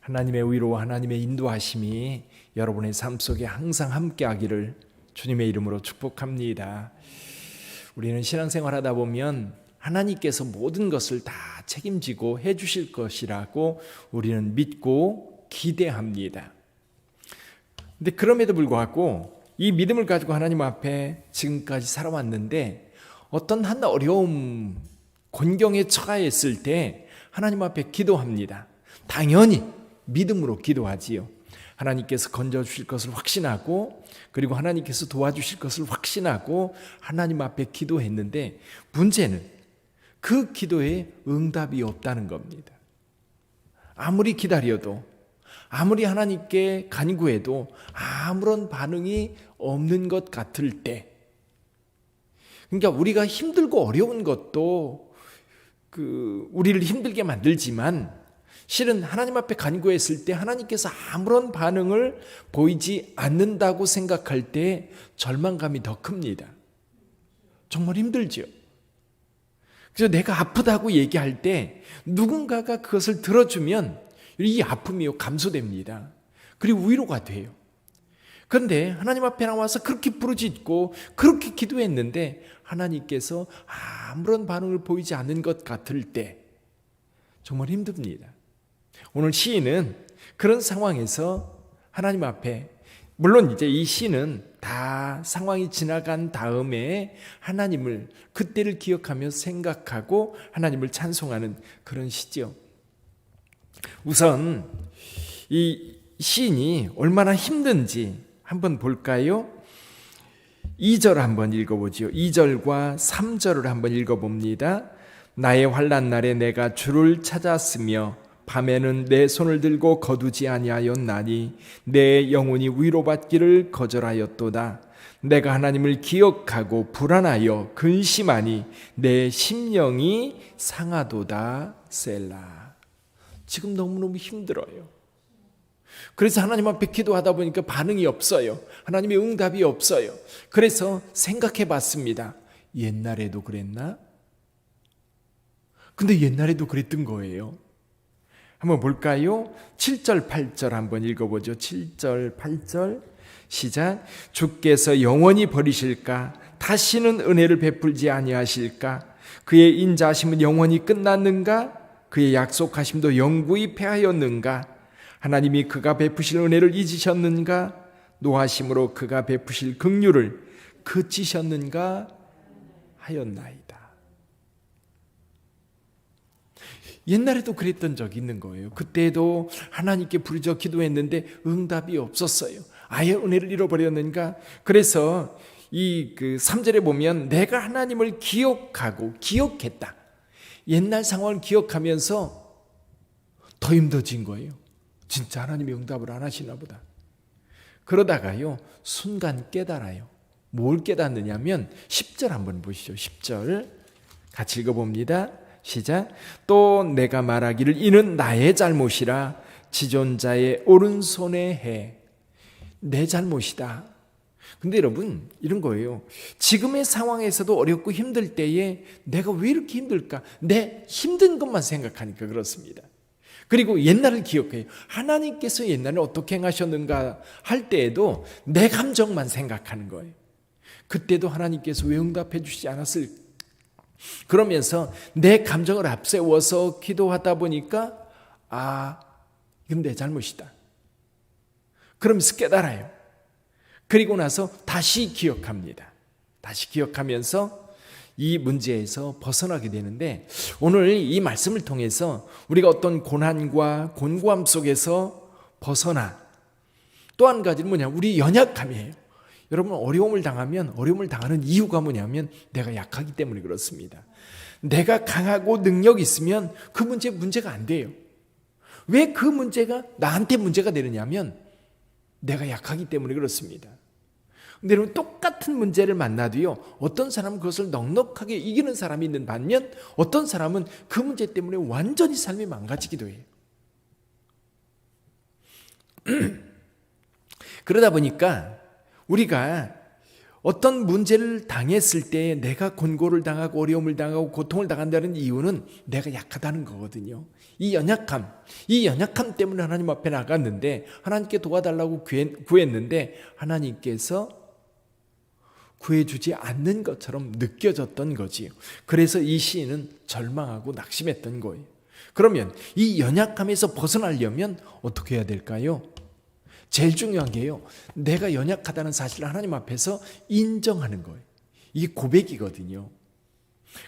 하나님의 위로와 하나님의 인도하심이 여러분의 삶 속에 항상 함께하기를 주님의 이름으로 축복합니다. 우리는 신앙생활 하다 보면 하나님께서 모든 것을 다 책임지고 해주실 것이라고 우리는 믿고 기대합니다. 근데 그럼에도 불구하고 이 믿음을 가지고 하나님 앞에 지금까지 살아왔는데 어떤 한 어려움, 곤경에 처하였을 때 하나님 앞에 기도합니다. 당연히 믿음으로 기도하지요. 하나님께서 건져주실 것을 확신하고 그리고 하나님께서 도와주실 것을 확신하고 하나님 앞에 기도했는데 문제는 그 기도에 응답이 없다는 겁니다. 아무리 기다려도 아무리 하나님께 간구해도 아무런 반응이 없는 것 같을 때, 그러니까 우리가 힘들고 어려운 것도 우리를 힘들게 만들지만 실은 하나님 앞에 간구했을 때 하나님께서 아무런 반응을 보이지 않는다고 생각할 때 절망감이 더 큽니다. 정말 힘들죠. 그래서 내가 아프다고 얘기할 때 누군가가 그것을 들어주면 이 아픔이 감소됩니다. 그리고 위로가 돼요. 그런데 하나님 앞에 나와서 그렇게 부르짖고 그렇게 기도했는데 하나님께서 아무런 반응을 보이지 않는 것 같을 때 정말 힘듭니다. 오늘 시인은 그런 상황에서 하나님 앞에, 물론 이제 이 시는 다 상황이 지나간 다음에 하나님을 그때를 기억하며 생각하고 하나님을 찬송하는 그런 시죠. 우선 이 시인이 얼마나 힘든지 한번 볼까요? 2절 한번 읽어보죠. 2절과 3절을 한번 읽어봅니다. 나의 환난 날에 내가 주를 찾았으며 밤에는 내 손을 들고 거두지 아니하였나니 내 영혼이 위로받기를 거절하였도다. 내가 하나님을 기억하고 불안하여 근심하니 내 심령이 상하도다. 셀라. 지금 너무너무 힘들어요. 그래서 하나님 앞에 기도하다 보니까 반응이 없어요. 하나님의 응답이 없어요. 그래서 생각해 봤습니다. 옛날에도 그랬나? 근데 옛날에도 그랬던 거예요. 한번 볼까요? 7절 8절 한번 읽어보죠. 7절 8절 시작. 주께서 영원히 버리실까? 다시는 은혜를 베풀지 아니하실까? 그의 인자하심은 영원히 끝났는가? 그의 약속하심도 영구히 패하였는가? 하나님이 그가 베푸실 은혜를 잊으셨는가? 노하심으로 그가 베푸실 긍휼을 그치셨는가 하였나이다. 옛날에도 그랬던 적이 있는 거예요. 그때도 하나님께 부르짖어 기도했는데 응답이 없었어요. 아예 은혜를 잃어버렸는가? 그래서 이 3절에 보면 내가 하나님을 기억하고 기억했다. 옛날 상황을 기억하면서 더 힘들어진 거예요. 진짜 하나님이 응답을 안 하시나 보다. 그러다가요 순간 깨달아요. 뭘 깨닫느냐면 10절 한번 보시죠. 10절 같이 읽어봅니다. 시작. 또 내가 말하기를 이는 나의 잘못이라 지존자의 오른손에 해. 내 잘못이다. 근데 여러분 이런 거예요. 지금의 상황에서도 어렵고 힘들 때에 내가 왜 이렇게 힘들까? 내 힘든 것만 생각하니까 그렇습니다. 그리고 옛날을 기억해요. 하나님께서 옛날에 어떻게 행하셨는가 할 때에도 내 감정만 생각하는 거예요. 그때도 하나님께서 왜 응답해 주시지 않았을까? 그러면서 내 감정을 앞세워서 기도하다 보니까 이건 내 잘못이다. 그러면서 깨달아요. 그리고 나서 다시 기억합니다. 다시 기억하면서 이 문제에서 벗어나게 되는데 오늘 이 말씀을 통해서 우리가 어떤 고난과 곤고함 속에서 벗어나 또 한 가지는 뭐냐? 우리 연약함이에요. 여러분 어려움을 당하는 이유가 뭐냐면 내가 약하기 때문에 그렇습니다. 내가 강하고 능력이 있으면 그 문제가 안 돼요. 왜 그 문제가 나한테 문제가 되느냐면 내가 약하기 때문에 그렇습니다. 근데 여러분 똑같은 문제를 만나도요 어떤 사람은 그것을 넉넉하게 이기는 사람이 있는 반면 어떤 사람은 그 문제 때문에 완전히 삶이 망가지기도 해요. 그러다 보니까 우리가 어떤 문제를 당했을 때 내가 곤고를 당하고 어려움을 당하고 고통을 당한다는 이유는 내가 약하다는 거거든요. 이 연약함 때문에 하나님 앞에 나갔는데 하나님께 도와달라고 구했는데 하나님께서 구해주지 않는 것처럼 느껴졌던 거지요. 그래서 이 시인은 절망하고 낙심했던 거예요. 그러면 이 연약함에서 벗어나려면 어떻게 해야 될까요? 제일 중요한 게요, 내가 연약하다는 사실을 하나님 앞에서 인정하는 거예요. 이게 고백이거든요.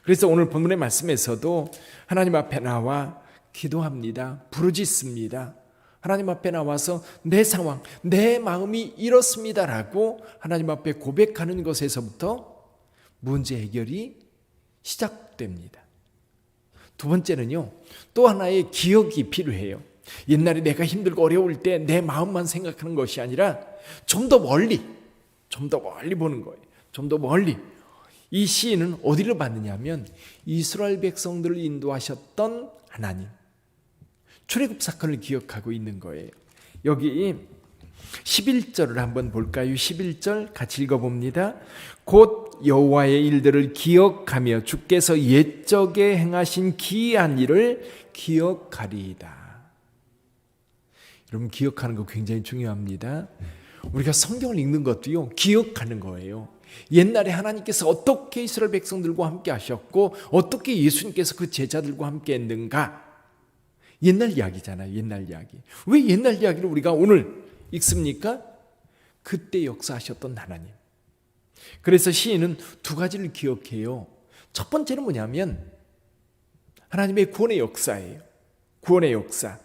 그래서 오늘 본문의 말씀에서도 하나님 앞에 나와 기도합니다. 부르짖습니다. 하나님 앞에 나와서 내 상황, 내 마음이 이렇습니다라고 하나님 앞에 고백하는 것에서부터 문제 해결이 시작됩니다. 두 번째는요, 또 하나의 기억이 필요해요. 옛날에 내가 힘들고 어려울 때 내 마음만 생각하는 것이 아니라 좀 더 멀리 보는 거예요. 좀 더 멀리. 이 시인은 어디를 봤느냐면 이스라엘 백성들을 인도하셨던 하나님, 출애굽 사건을 기억하고 있는 거예요. 여기 11절을 한번 볼까요? 11절 같이 읽어봅니다. 곧 여호와의 일들을 기억하며 주께서 옛적에 행하신 기이한 일을 기억하리이다. 여러분, 기억하는 거 굉장히 중요합니다. 우리가 성경을 읽는 것도요, 기억하는 거예요. 옛날에 하나님께서 어떻게 이스라엘 백성들과 함께 하셨고 어떻게 예수님께서 그 제자들과 함께 했는가. 옛날 이야기잖아요. 옛날 이야기. 왜 옛날 이야기를 우리가 오늘 읽습니까? 그때 역사하셨던 하나님. 그래서 시인은 두 가지를 기억해요. 첫 번째는 뭐냐면 하나님의 구원의 역사예요. 구원의 역사.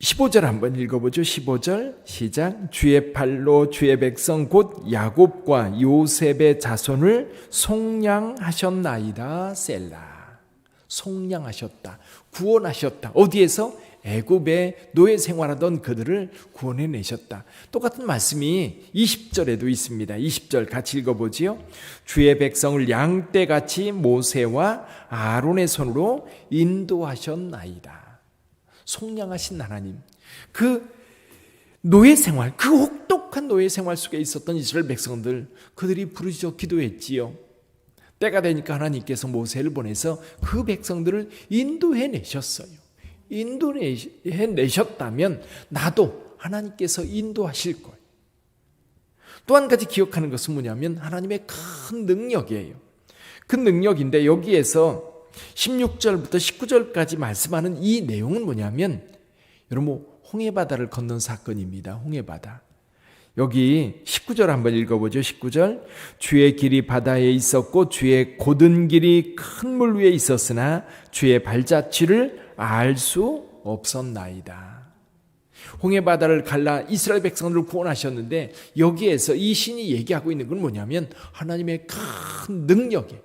15절 한번 읽어보죠. 15절 시작. 주의 팔로 주의 백성 곧 야곱과 요셉의 자손을 속량하셨나이다. 셀라. 속량하셨다. 구원하셨다. 어디에서? 애굽에 노예 생활하던 그들을 구원해내셨다. 똑같은 말씀이 20절에도 있습니다. 20절 같이 읽어보지요. 주의 백성을 양떼같이 모세와 아론의 손으로 인도하셨나이다. 속량하신 하나님, 그 노예 생활, 그 혹독한 노예 생활 속에 있었던 이스라엘 백성들, 그들이 부르짖어 기도했지요. 때가 되니까 하나님께서 모세를 보내서 그 백성들을 인도해 내셨어요. 인도해 내셨다면 나도 하나님께서 인도하실 거예요. 또 한 가지 기억하는 것은 뭐냐면 하나님의 큰 능력이에요. 큰 능력인데 여기에서 16절부터 19절까지 말씀하는 이 내용은 뭐냐면 여러분, 홍해바다를 건넌 사건입니다. 홍해바다. 여기 19절 한번 읽어보죠. 19절. 주의 길이 바다에 있었고 주의 곧은 길이 큰 물 위에 있었으나 주의 발자취를 알 수 없었나이다. 홍해바다를 갈라 이스라엘 백성들을 구원하셨는데 여기에서 이 신이 얘기하고 있는 건 뭐냐면 하나님의 큰 능력이에요.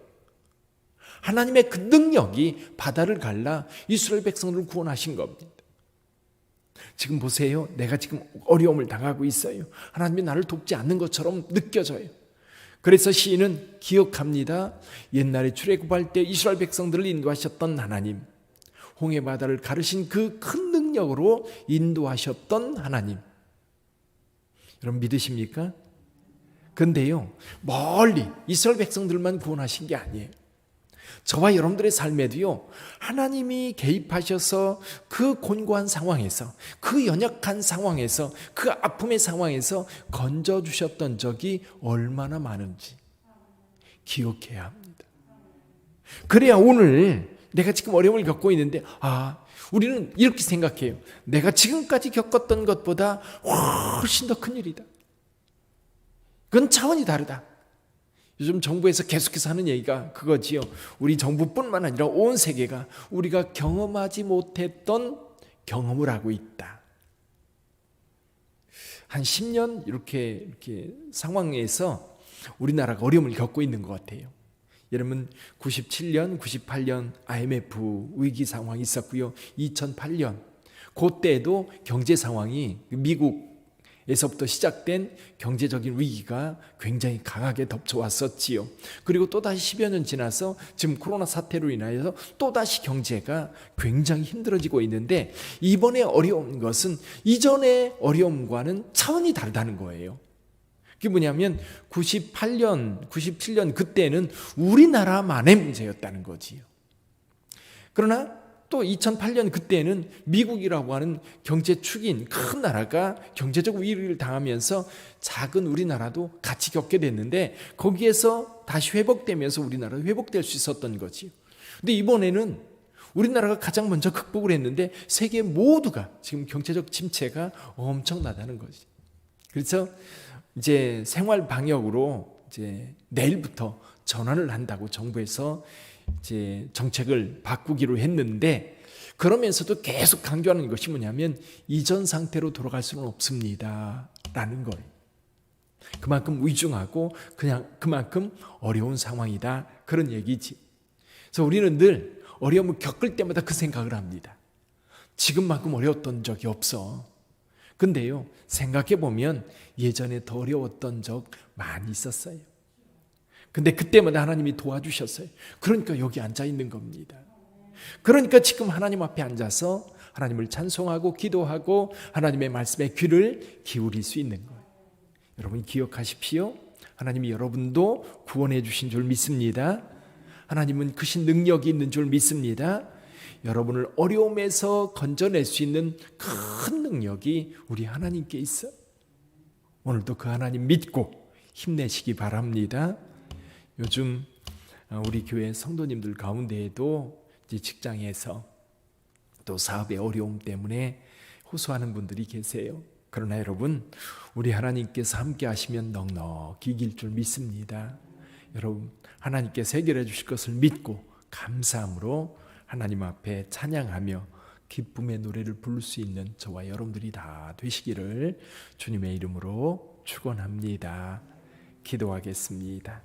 하나님의 그 능력이 바다를 갈라 이스라엘 백성들을 구원하신 겁니다. 지금 보세요. 내가 지금 어려움을 당하고 있어요. 하나님이 나를 돕지 않는 것처럼 느껴져요. 그래서 시인은 기억합니다. 옛날에 출애굽할 때 이스라엘 백성들을 인도하셨던 하나님, 홍해바다를 가르신 그 큰 능력으로 인도하셨던 하나님. 여러분 믿으십니까? 근데요, 멀리 이스라엘 백성들만 구원하신 게 아니에요. 저와 여러분들의 삶에도요, 하나님이 개입하셔서 그 곤고한 상황에서, 그 연약한 상황에서, 그 아픔의 상황에서 건져주셨던 적이 얼마나 많은지 기억해야 합니다. 그래야 오늘 내가 지금 어려움을 겪고 있는데, 우리는 이렇게 생각해요. 내가 지금까지 겪었던 것보다 훨씬 더 큰 일이다. 그건 차원이 다르다. 요즘 정부에서 계속해서 하는 얘기가 그거지요. 우리 정부뿐만 아니라 온 세계가 우리가 경험하지 못했던 경험을 하고 있다. 한 10년 이렇게 상황에서 우리나라가 어려움을 겪고 있는 것 같아요. 여러분 97년, 98년 IMF 위기 상황이 있었고요. 2008년 그때도 경제 상황이 미국 에서부터 시작된 경제적인 위기가 굉장히 강하게 덮쳐왔었지요. 그리고 또다시 10여 년 지나서 지금 코로나 사태로 인하여서 또다시 경제가 굉장히 힘들어지고 있는데, 이번에 어려운 것은 이전의 어려움과는 차원이 다르다는 거예요. 그게 뭐냐면 98년, 97년 그때는 우리나라만의 문제였다는 거지요. 그러나 또 2008년 그때는 미국이라고 하는 경제 축인 큰 나라가 경제적 위기를 당하면서 작은 우리나라도 같이 겪게 됐는데, 거기에서 다시 회복되면서 우리나라도 회복될 수 있었던 거지요. 근데 이번에는 우리나라가 가장 먼저 극복을 했는데 세계 모두가 지금 경제적 침체가 엄청나다는 거지. 그래서 이제 생활 방역으로 이제 내일부터 전환을 한다고 정부에서 이제 정책을 바꾸기로 했는데, 그러면서도 계속 강조하는 것이 뭐냐면 이전 상태로 돌아갈 수는 없습니다 라는 거예요. 그만큼 위중하고 그냥 그만큼 어려운 상황이다, 그런 얘기지. 그래서 우리는 늘 어려움을 겪을 때마다 그 생각을 합니다. 지금만큼 어려웠던 적이 없어. 근데요, 생각해 보면 예전에 더 어려웠던 적 많이 있었어요. 근데 그때마다 하나님이 도와주셨어요. 그러니까 여기 앉아 있는 겁니다. 그러니까 지금 하나님 앞에 앉아서 하나님을 찬송하고 기도하고 하나님의 말씀에 귀를 기울일 수 있는 거예요. 여러분 기억하십시오. 하나님이 여러분도 구원해 주신 줄 믿습니다. 하나님은 크신 능력이 있는 줄 믿습니다. 여러분을 어려움에서 건져낼 수 있는 큰 능력이 우리 하나님께 있어요. 오늘도 그 하나님 믿고 힘내시기 바랍니다. 요즘 우리 교회 성도님들 가운데에도 이제 직장에서 또 사업의 어려움 때문에 호소하는 분들이 계세요. 그러나 여러분, 우리 하나님께서 함께 하시면 넉넉히 이길 줄 믿습니다. 여러분, 하나님께서 해결해 주실 것을 믿고 감사함으로 하나님 앞에 찬양하며 기쁨의 노래를 부를 수 있는 저와 여러분들이 다 되시기를 주님의 이름으로 축원합니다. 기도하겠습니다.